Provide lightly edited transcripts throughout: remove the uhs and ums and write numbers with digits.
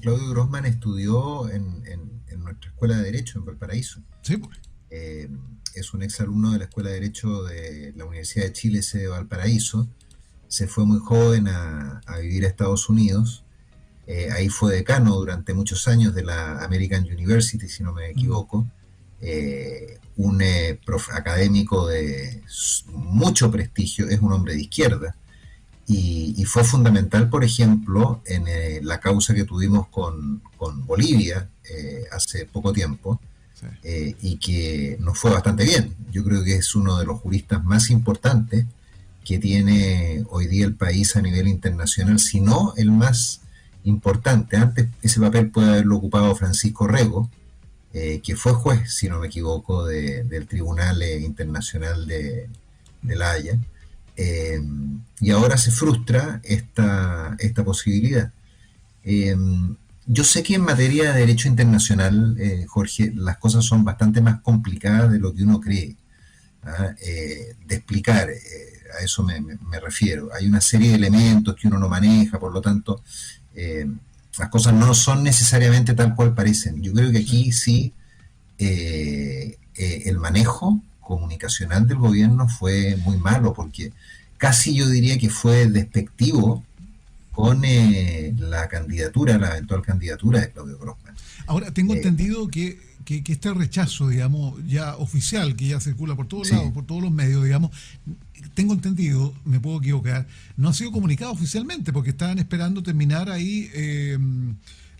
Claudio Grossman estudió en nuestra Escuela de Derecho en Valparaíso. Sí, pues. Eh, es un exalumno de la Escuela de Derecho de la Universidad de Chile, sede de Valparaíso. Se fue muy joven a vivir a Estados Unidos. Ahí fue decano durante muchos años de la American University, si no me equivoco. Académico de mucho prestigio, es un hombre de izquierda. Y fue fundamental, por ejemplo, en la causa que tuvimos con Bolivia hace poco tiempo, Sí. y que nos fue bastante bien. Yo creo que es uno de los juristas más importantes que tiene hoy día el país a nivel internacional, si no el más importante. Antes ese papel puede haberlo ocupado Francisco Rego, que fue juez, si no me equivoco, del Tribunal Internacional de La Haya, eh, y ahora se frustra esta posibilidad. Eh, yo sé que en materia de derecho internacional, Jorge, las cosas son bastante más complicadas de lo que uno cree, ¿ah? De explicar, a eso me refiero. Hay una serie de elementos que uno no maneja, por lo tanto, eh, las cosas no son necesariamente tal cual parecen. Yo creo que aquí sí el manejo comunicacional del gobierno fue muy malo, porque casi yo diría que fue despectivo con la eventual candidatura de Claudio Grossman. Ahora, tengo Eh, entendido que este rechazo, digamos, ya oficial, que ya circula por todos lados, sí, por todos los medios, digamos, tengo entendido, me puedo equivocar, no ha sido comunicado oficialmente, porque estaban esperando terminar ahí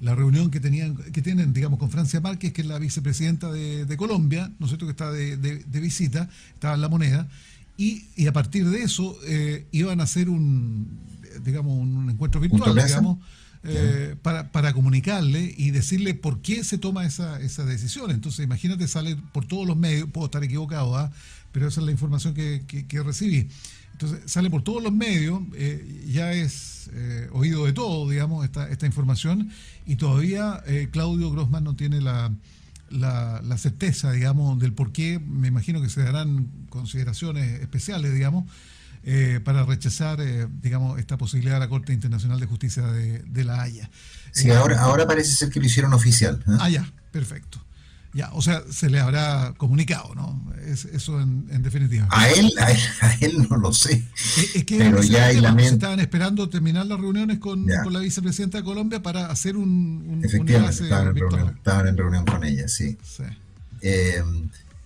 la reunión que tienen, digamos, con Francia Márquez, que es la vicepresidenta de Colombia, ¿no es cierto?, que está de visita, estaba en La Moneda, y a partir de eso iban a hacer digamos, un encuentro punto virtual, plaza. digamos, ¿Ya? para comunicarle y decirle por qué se toma esa decisión. Entonces, imagínate, sale por todos los medios, puedo estar equivocado, ¿ah? Pero esa es la información que recibí. Entonces, sale por todos los medios, ya es oído de todo, digamos, esta información, y todavía Claudio Grossman no tiene la certeza, digamos, del por qué. Me imagino que se darán consideraciones especiales, digamos, para rechazar, digamos, esta posibilidad de la Corte Internacional de Justicia de La Haya. Sí, ahora parece ser que lo hicieron oficial, ¿eh? Ya, perfecto. Ya, o sea, se le habrá comunicado, ¿no? Eso en definitiva. A él no lo sé, Es que pero ese era ya el hay tema, pues lamento. estaban esperando terminar las reuniones con Ya, la vicepresidenta de Colombia para hacer un efectivamente, enlace virtual. estaban en reunión con ella, sí. Sí. Eh,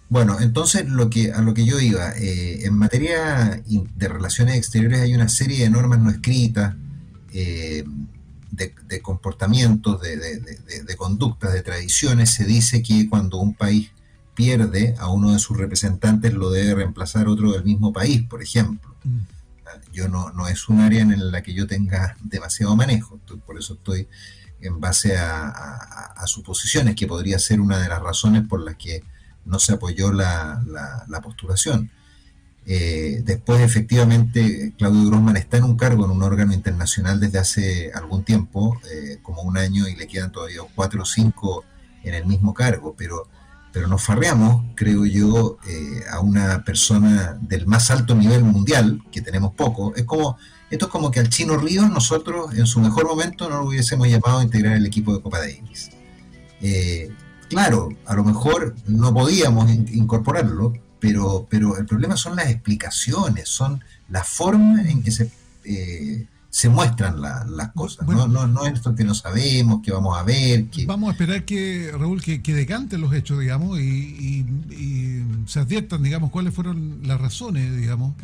bueno, entonces a lo que yo iba, en materia de relaciones exteriores hay una serie de normas no escritas, eh, de comportamientos, de conductas, de tradiciones. Se dice que cuando un país pierde a uno de sus representantes lo debe reemplazar otro del mismo país, por ejemplo. Mm. Yo no es un área en la que yo tenga demasiado manejo, por eso estoy en base a suposiciones, que podría ser una de las razones por las que no se apoyó la postulación. Después, efectivamente, Claudio Grossman está en un cargo en un órgano internacional desde hace algún tiempo, como un año, y le quedan todavía 4 o 5 en el mismo cargo, pero nos farreamos, creo yo, a una persona del más alto nivel mundial, que tenemos poco. Esto es como que al Chino Ríos nosotros en su mejor momento no lo hubiésemos llamado a integrar el equipo de Copa Davis. Eh, claro, a lo mejor no podíamos incorporarlo, pero el problema son las explicaciones, son la forma en que se muestran las cosas. Bueno, No es esto que no sabemos, que vamos a ver, que vamos a esperar que, Raúl, que decanten los hechos, digamos, y se adviertan, digamos, cuáles fueron las razones, digamos.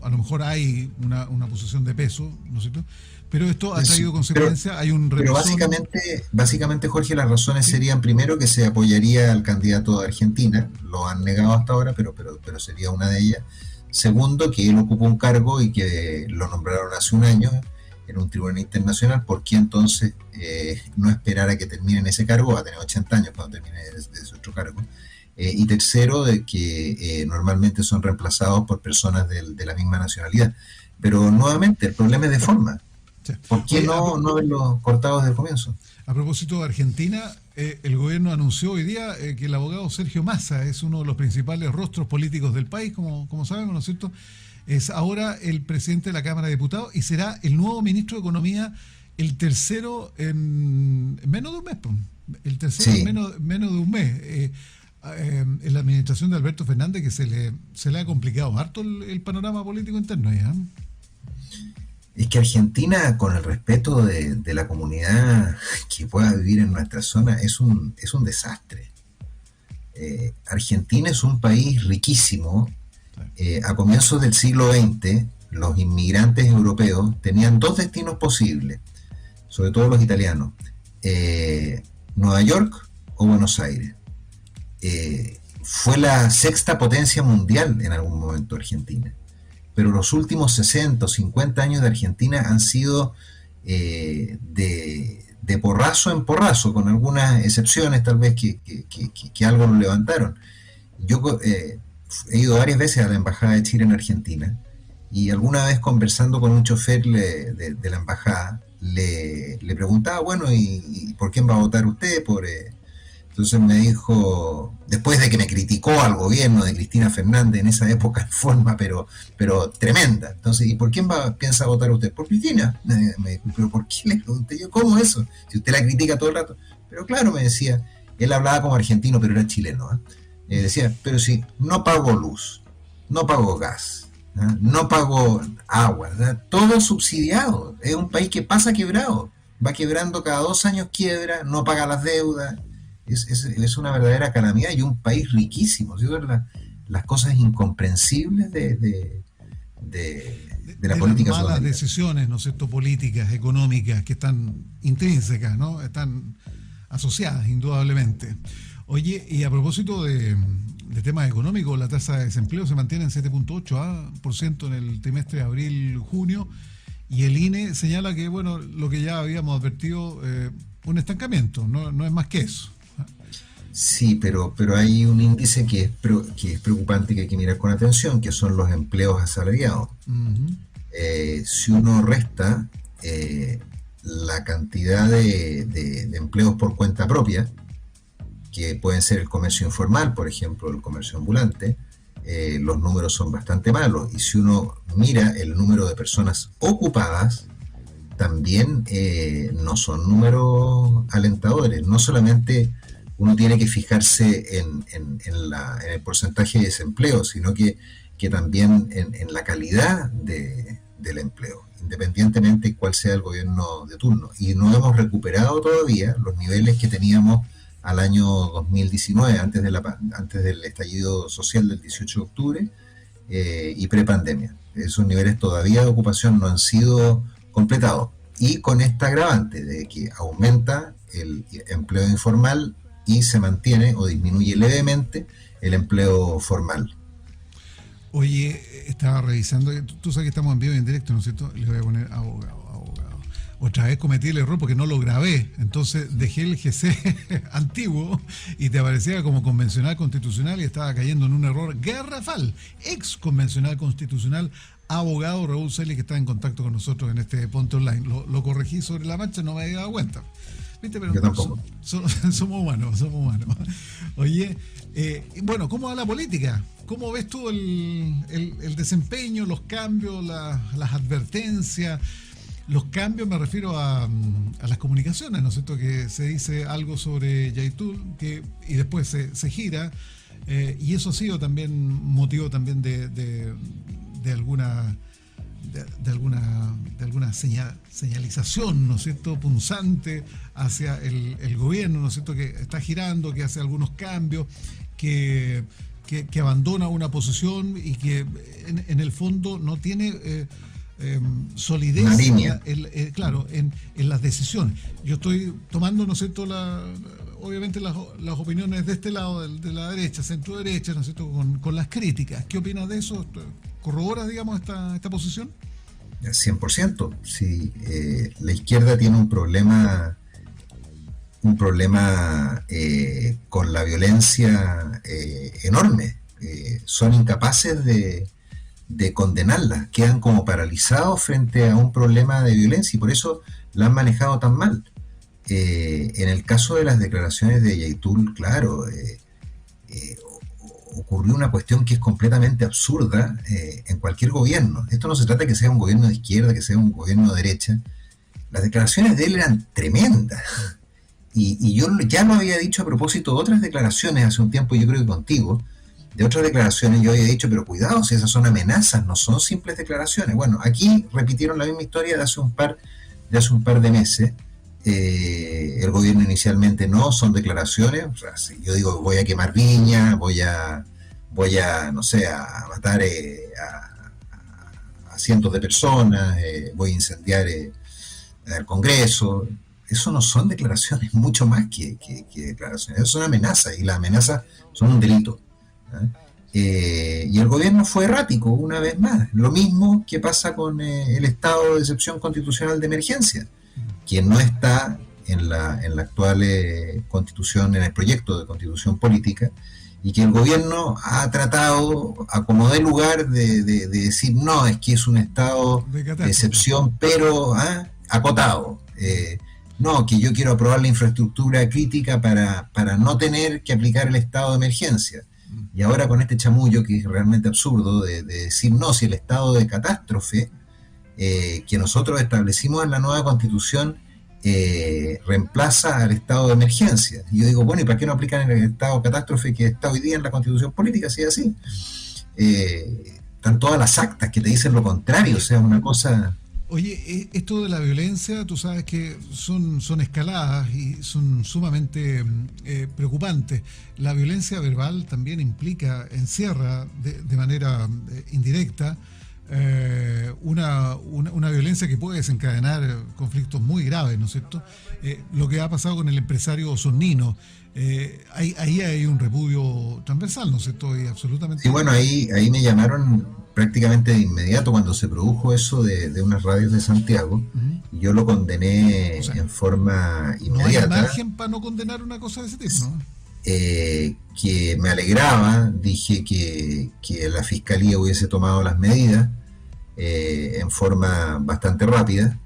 A lo mejor hay una posición de peso, ¿no es cierto? Pero esto ha sí, traído consecuencias, hay un pero represón. básicamente, Jorge, las razones Sí, serían primero que se apoyaría al candidato de Argentina, lo han negado hasta ahora, pero sería una de ellas. Segundo, que él ocupó un cargo y que lo nombraron hace un año en un tribunal internacional. ¿Por qué entonces no esperar a que termine en ese cargo? Va a tener 80 años cuando termine de ese otro cargo. Y tercero, de que normalmente son reemplazados por personas de la misma nacionalidad. Pero nuevamente, el problema es de forma. sí. ¿Por qué Oye, no haberlo cortado desde el comienzo? a propósito de Argentina, el gobierno anunció hoy día que el abogado Sergio Massa es uno de los principales rostros políticos del país, como sabemos, ¿no es cierto? Es ahora el presidente de la Cámara de Diputados y será el nuevo ministro de Economía el tercero en menos de un mes, po. El tercero en Sí. menos de un mes. En la administración de Alberto Fernández que se le ha complicado harto el panorama político interno ya. Es que Argentina, con el respeto de la comunidad que pueda vivir en nuestra zona, es un desastre. Argentina es un país riquísimo. A comienzos del siglo XX, los inmigrantes europeos tenían dos destinos posibles, sobre todo los italianos, Nueva York o Buenos Aires. Fue la sexta potencia mundial en algún momento Argentina, pero los últimos 60 o 50 años de Argentina han sido de porrazo en porrazo, con algunas excepciones tal vez que algo lo levantaron. Yo he ido varias veces a la Embajada de Chile en Argentina y alguna vez conversando con un chofer de la embajada le preguntaba, bueno, ¿y por quién va a votar usted? Entonces me dijo, después de que me criticó al gobierno de Cristina Fernández en esa época en forma, pero tremenda. Entonces, ¿y por quién piensa votar usted? Por Cristina. Me dijo, ¿pero por qué le pregunté yo? ¿Cómo eso? Si usted la critica todo el rato. Pero claro, me decía, él hablaba como argentino, pero era chileno. Decía, pero si no pago luz, no pago gas, no pago agua, ¿verdad? Todo subsidiado. Es un país que pasa quebrado. Va quebrando cada 2 años, quiebra, no paga las deudas. Es una verdadera calamidad y un país riquísimo. ¿Sí? Las cosas incomprensibles de la De las política malas sudamericana. decisiones, ¿no es cierto?, políticas, económicas, que están intrínsecas, ¿no? Están asociadas, indudablemente. Oye, y a propósito de temas económicos, la tasa de desempleo se mantiene en 7,8% en el trimestre de abril-junio, y el INE señala que, bueno, lo que ya habíamos advertido, un estancamiento, no es más que eso. Sí, pero hay un índice que es preocupante y que hay que mirar con atención, que son los empleos asalariados. Ujú. Si uno resta la cantidad de empleos por cuenta propia, que pueden ser el comercio informal, por ejemplo, el comercio ambulante, los números son bastante malos. Y si uno mira el número de personas ocupadas, también no son números alentadores. No solamente uno tiene que fijarse en el porcentaje de desempleo, sino que también en la calidad del empleo, independientemente cuál sea el gobierno de turno. Y no hemos recuperado todavía los niveles que teníamos al año 2019, antes del estallido social del 18 de octubre y prepandemia. Esos niveles todavía de ocupación no han sido completados. Y con esta agravante de que aumenta el empleo informal y se mantiene o disminuye levemente el empleo formal. Oye, estaba revisando, tú sabes que estamos en vivo y en directo, ¿no es cierto? Le voy a poner abogado. Otra vez cometí el error porque no lo grabé, entonces dejé el GC antiguo y te aparecía como convencional constitucional y estaba cayendo en un error garrafal. Ex convencional constitucional, abogado Raúl Celis, que está en contacto con nosotros en este Ponte Online. Lo corregí sobre la marcha, no me había dado cuenta. ¿Viste? Pero Yo tampoco. somos humanos. Oye, bueno, ¿cómo va la política? ¿Cómo ves tú el desempeño, los cambios, las advertencias? Los cambios me refiero a las comunicaciones, ¿no es cierto? Que se dice algo sobre Yaitul y después se gira, y eso ha sido también motivo también de alguna señalización, ¿no es cierto?, punzante hacia el gobierno, ¿no es cierto?, que está girando, que hace algunos cambios, que abandona una posición y que en el fondo no tiene solidez claro, en las decisiones. Yo estoy tomando, ¿no es cierto?, obviamente las opiniones de este lado, de la derecha, centro derecha, ¿no es cierto?, con las críticas. ¿Qué opinas de eso? ¿Corroboras, digamos, esta posición? 100%. Sí, la izquierda tiene un problema con la violencia enorme. Son incapaces de condenarla, quedan como paralizados frente a un problema de violencia y por eso la han manejado tan mal. En el caso de las declaraciones de Yaitul, claro, ocurrió una cuestión que es completamente absurda en cualquier gobierno. Esto no se trata de que sea un gobierno de izquierda, que sea un gobierno de derecha. las declaraciones de él eran tremendas. Y yo ya lo había dicho a propósito de otras declaraciones hace un tiempo, yo creo que contigo, de otras declaraciones yo había dicho, pero cuidado, si esas son amenazas, no son simples declaraciones. Bueno, aquí repitieron la misma historia de hace un par de meses. El gobierno inicialmente no, son declaraciones. O sea, si yo digo voy a quemar Viña, voy a no sé, a matar a cientos de personas, voy a incendiar el Congreso. Eso no son declaraciones, mucho más que declaraciones, eso son amenazas, y las amenazas son un delito. Y el gobierno fue errático una vez más. Lo mismo que pasa con el estado de excepción constitucional de emergencia, que no está en la actual constitución, en el proyecto de constitución política, y que el gobierno ha tratado a como dé lugar de decir no, es que es un estado de excepción, pero acotado. No, que yo quiero aprobar la infraestructura crítica para no tener que aplicar el estado de emergencia. Y ahora con este chamullo que es realmente absurdo de decir no, si el estado de catástrofe que nosotros establecimos en la nueva constitución reemplaza al estado de emergencia. Y yo digo, bueno, ¿y para qué no aplican el estado de catástrofe que está hoy día en la constitución política, si es así? Están todas las actas que te dicen lo contrario, o sea, una cosa... Oye, esto de la violencia, tú sabes que son escaladas y son sumamente preocupantes. La violencia verbal también encierra de manera indirecta una violencia que puede desencadenar conflictos muy graves, ¿no es cierto? Lo que ha pasado con el empresario Osornino, ahí hay un repudio transversal, ¿no es cierto? Y absolutamente... Sí, bueno, ahí me llamaron prácticamente de inmediato cuando se produjo eso de unas radios de Santiago, y yo lo condené, o sea, en forma inmediata. No hay margen para no condenar una cosa de ese tipo, ¿no? Que me alegraba, dije que la Fiscalía hubiese tomado las medidas en forma bastante rápida,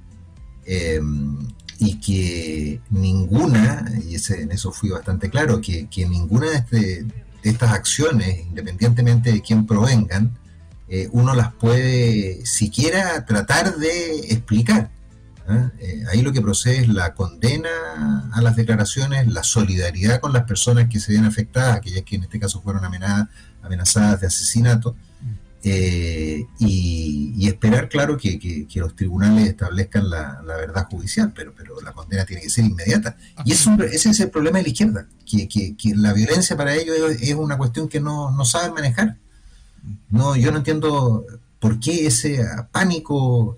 y que ninguna, y en eso fui bastante claro, que ninguna de estas acciones, independientemente de quién provengan, uno las puede siquiera tratar de explicar. Ahí lo que procede es la condena a las declaraciones, la solidaridad con las personas que se ven afectadas, aquellas que en este caso fueron amenazadas de asesinato, y esperar, claro, que los tribunales establezcan la verdad judicial, pero la condena tiene que ser inmediata. Y ese es el problema de la izquierda, que la violencia para ellos es una cuestión que no saben manejar. No, yo no entiendo por qué ese pánico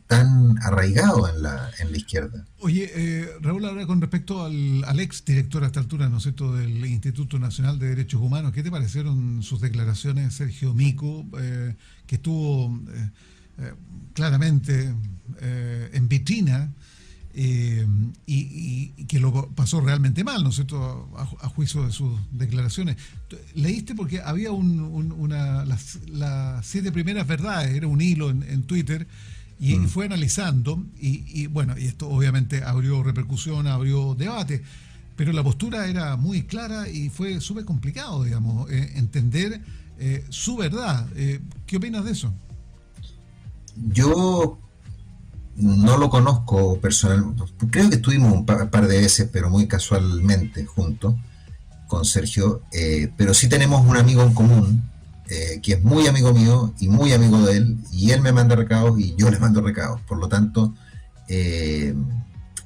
tan arraigado en la izquierda. Oye, Raúl, ahora con respecto al ex director a esta altura, ¿no es cierto?, del Instituto Nacional de Derechos Humanos, ¿qué te parecieron sus declaraciones, Sergio Mico, que estuvo claramente en vitrina y que lo pasó realmente mal, ¿no es cierto?, a juicio de sus declaraciones? Leíste, porque había las 7 primeras verdades, era un hilo en Twitter, y fue analizando, y bueno, y esto obviamente abrió repercusión, abrió debate, pero la postura era muy clara y fue súper complicado, digamos, entender su verdad. ¿Qué opinas de eso? Yo no lo conozco personalmente, creo que estuvimos un par de veces, pero muy casualmente juntos con Sergio, pero sí tenemos un amigo en común, que es muy amigo mío y muy amigo de él, y él me manda recados y yo le mando recados, por lo tanto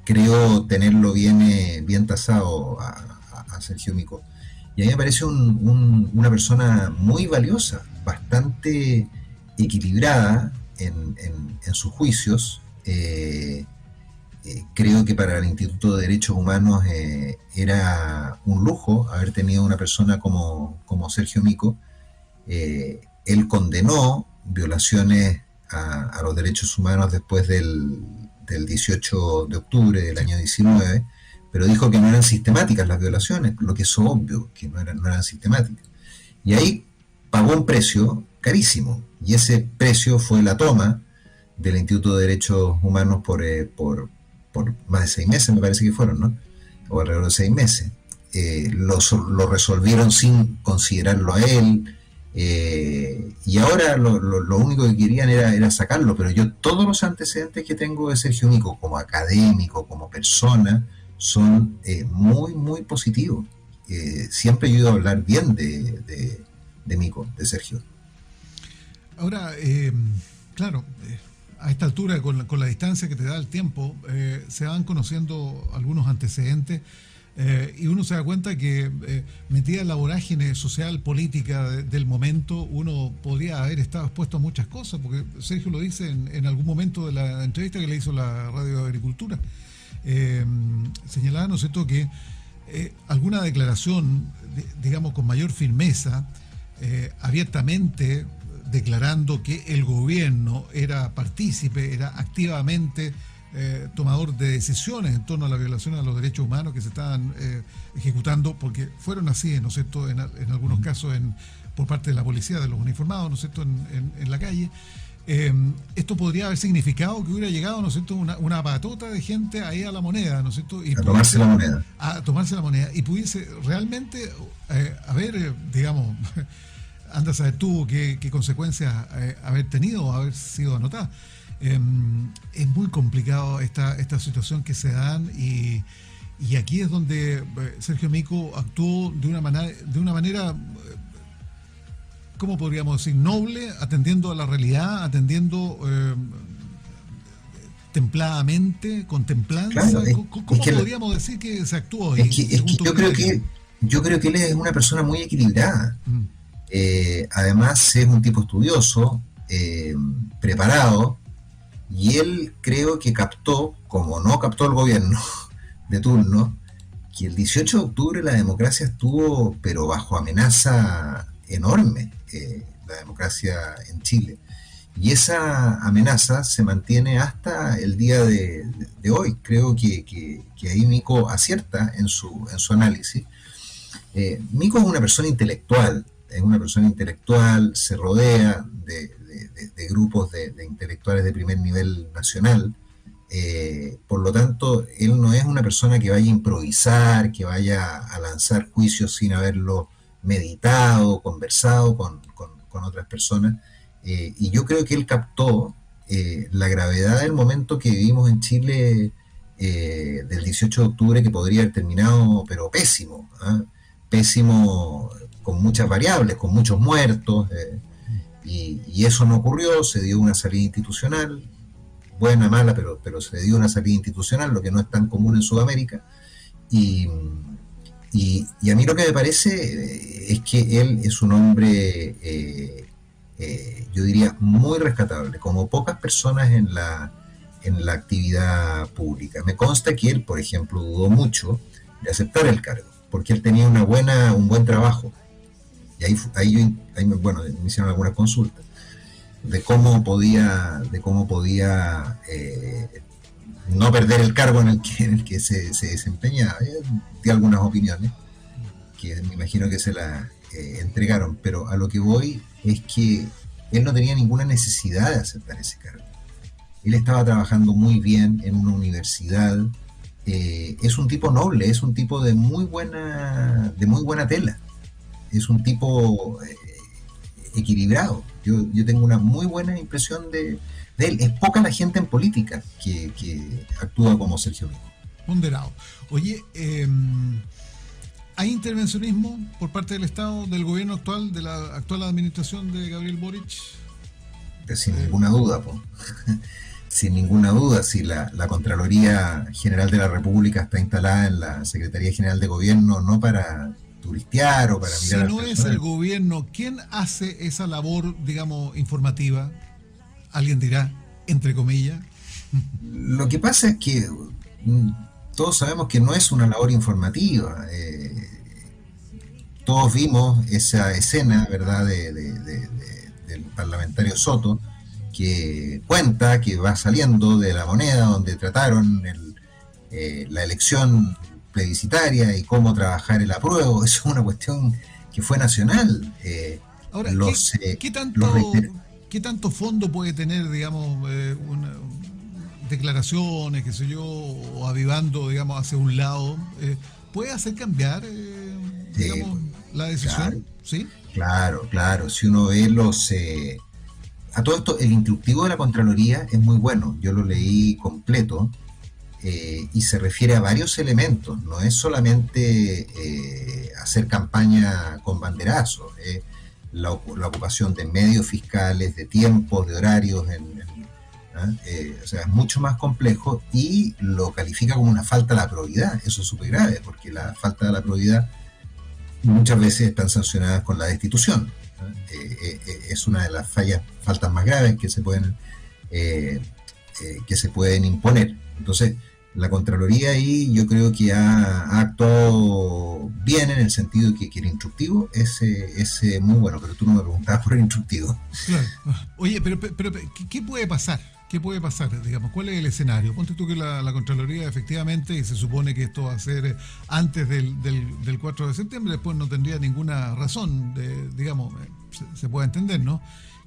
creo tenerlo bien tasado a Sergio Mico, y a mí me parece una persona muy valiosa, bastante equilibrada en sus juicios. Creo que para el Instituto de Derechos Humanos era un lujo haber tenido una persona como Sergio Mico. Él condenó violaciones a los derechos humanos después del 18 de octubre del año 19, pero dijo que no eran sistemáticas las violaciones, lo que es obvio, que no eran sistemáticas. Y ahí pagó un precio carísimo, y ese precio fue la toma del Instituto de Derechos Humanos por más de 6 meses, me parece que fueron, ¿no? O alrededor de 6 meses. Lo resolvieron sin considerarlo a él, Y ahora lo único que querían era sacarlo, pero yo todos los antecedentes que tengo de Sergio Mico como académico, como persona, son muy, muy positivos. Siempre he oído hablar bien de Mico, de Sergio. Ahora, claro, a esta altura, con la distancia que te da el tiempo, se van conociendo algunos antecedentes y uno se da cuenta que metida en la vorágine social, política del momento, uno podría haber estado expuesto a muchas cosas, porque Sergio lo dice en algún momento de la entrevista que le hizo la Radio de Agricultura. Señalaba, ¿no es cierto?, que alguna declaración, digamos, con mayor firmeza, abiertamente declarando que el gobierno era partícipe, era activamente tomador de decisiones en torno a la violación a los derechos humanos que se estaban ejecutando, porque fueron así, ¿no es cierto?, en algunos casos por parte de la policía, de los uniformados, ¿no es cierto?, en la calle. Esto podría haber significado que hubiera llegado, ¿no es cierto?, una patota de gente ahí a la moneda, ¿no es cierto?, y a tomarse la moneda. A tomarse la moneda, y pudiese realmente haber, digamos, anda a saber tú qué consecuencias haber tenido o haber sido anotadas. Es muy complicado esta situación que se dan y aquí es donde Sergio Mico actuó de una manera, ¿cómo podríamos decir?, noble, atendiendo a la realidad, atendiendo templadamente, con templanza. Claro, ¿Cómo que podríamos decir que se actuó ahí? Es que yo creo que él es una persona muy equilibrada. Además es un tipo estudioso, preparado, y él creo que captó, como no captó el gobierno de turno, que el 18 de octubre la democracia estuvo, pero bajo amenaza enorme, la democracia en Chile. Y esa amenaza se mantiene hasta el día de hoy. Creo que ahí Mico acierta en su análisis. Mico es una persona intelectual, se rodea de grupos de intelectuales de primer nivel nacional. Por lo tanto, él no es una persona que vaya a improvisar, que vaya a lanzar juicios sin haberlo meditado, conversado con otras personas. Y yo creo que él captó la gravedad del momento que vivimos en Chile del 18 de octubre, que podría haber terminado, pero pésimo, ¿eh? Pésimo, con muchas variables, con muchos muertos, y eso no ocurrió. Se dio una salida institucional, buena, mala, pero se dio una salida institucional, lo que no es tan común en Sudamérica, y a mí lo que me parece es que él es un hombre, yo diría, muy rescatable, como pocas personas en la actividad pública. Me consta que él, por ejemplo, dudó mucho de aceptar el cargo, porque él tenía un buen trabajo. Y ahí me hicieron algunas consultas de cómo podía no perder el cargo en el que se desempeñaba. Di algunas opiniones que me imagino que se las entregaron, pero a lo que voy es que él no tenía ninguna necesidad de aceptar ese cargo. Él estaba trabajando muy bien en una universidad. Es un tipo noble, es un tipo de muy buena tela, es un tipo equilibrado. Yo tengo una muy buena impresión de él. Es poca la gente en política que actúa como Sergio Mico. Ponderado. Oye, ¿hay intervencionismo por parte del Estado, del gobierno actual, de la actual administración de Gabriel Boric? Sin ninguna duda, po. Sin ninguna duda, si la Contraloría General de la República está instalada en la Secretaría General de Gobierno, no para turistear o para mirar. Si no es el gobierno, ¿quién hace esa labor, digamos, informativa? Alguien dirá, entre comillas. Lo que pasa es que todos sabemos que no es una labor informativa. Todos vimos esa escena, ¿verdad?, del parlamentario Soto, que cuenta que va saliendo de la Moneda, donde trataron la elección plebiscitaria y cómo trabajar el apruebo. Eso es una cuestión que fue nacional. Ahora, ¿qué tanto fondo puede tener, digamos, declaraciones, qué sé yo, o avivando, digamos, hacia un lado? ¿Puede hacer cambiar, digamos? la Claro, decisión, ¿sí? claro, claro. Si uno ve a todo esto, el instructivo de la Contraloría es muy bueno. Yo lo leí completo y se refiere a varios elementos. No es solamente hacer campaña con banderazos. La ocupación de medios fiscales, de tiempos, de horarios, ¿ah? O sea, es mucho más complejo y lo califica como una falta a la probidad. Eso es súper grave, porque la falta de la probidad muchas veces están sancionadas con la destitución. ¿Ah? Es una de las faltas más graves eh, que se pueden imponer. Entonces, la Contraloría ahí yo creo que ha actuado bien en el sentido de que el instructivo es muy bueno, pero tú no me preguntabas por el instructivo. Claro. Oye, pero ¿qué puede pasar? ¿Qué puede pasar? Digamos, ¿cuál es el escenario? Ponte tú que la Contraloría efectivamente, y se supone que esto va a ser antes del 4 de septiembre, después no tendría ninguna razón, digamos, se puede entender, ¿no?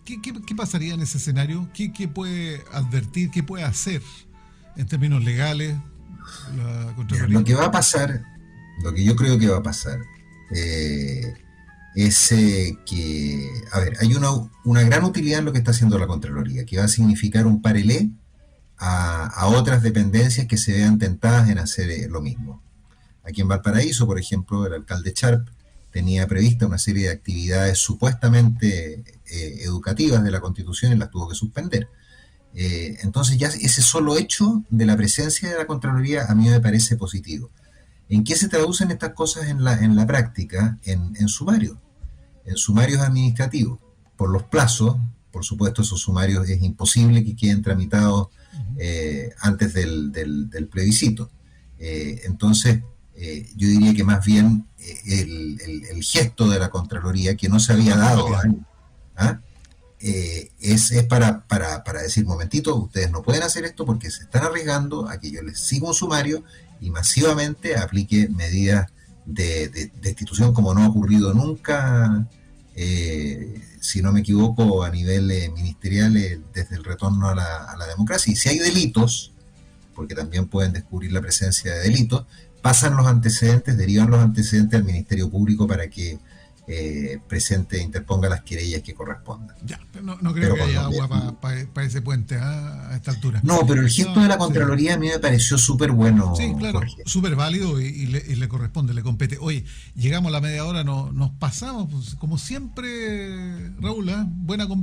¿Qué pasaría en ese escenario? ¿Qué puede advertir? ¿Qué puede hacer en términos legales la Mira, Contraloría? lo que va a pasar, lo que yo creo que va a pasar, eh, es a ver, hay una gran utilidad en lo que está haciendo la Contraloría, que va a significar un parelé a otras dependencias que se vean tentadas en hacer lo mismo. Aquí en Valparaíso, por ejemplo, el alcalde Charp tenía prevista una serie de actividades supuestamente educativas de la Constitución y las tuvo que suspender. Entonces ya ese solo hecho de la presencia de la Contraloría a mí me parece positivo. ¿En qué se traducen estas cosas en la práctica? En sumarios administrativos. Por los plazos, por supuesto, esos sumarios es imposible que queden tramitados Ujú. antes del plebiscito. Entonces, yo diría que más bien el gesto de la Contraloría, que no se había Más dado formalidad. años, ¿ah? Es para decir, momentito, ustedes no pueden hacer esto porque se están arriesgando a que yo les siga un sumario y masivamente aplique medidas de destitución como no ha ocurrido nunca, si no me equivoco, a nivel ministerial desde el retorno a la democracia. Y si hay delitos, porque también pueden descubrir la presencia de delitos, pasan los antecedentes, derivan los antecedentes al Ministerio Público para que interponga las querellas que correspondan. Ya, pero no creo Pero que con haya los agua de, para ese puente a esta altura. No, pero el gesto de No, la sí. Contraloría a mí me pareció súper Sí, bueno, claro, Jorge. súper válido y le corresponde, le compete. Oye, llegamos a la media hora, nos pasamos, pues, como siempre, Raúl, ¿eh? Buena conversación.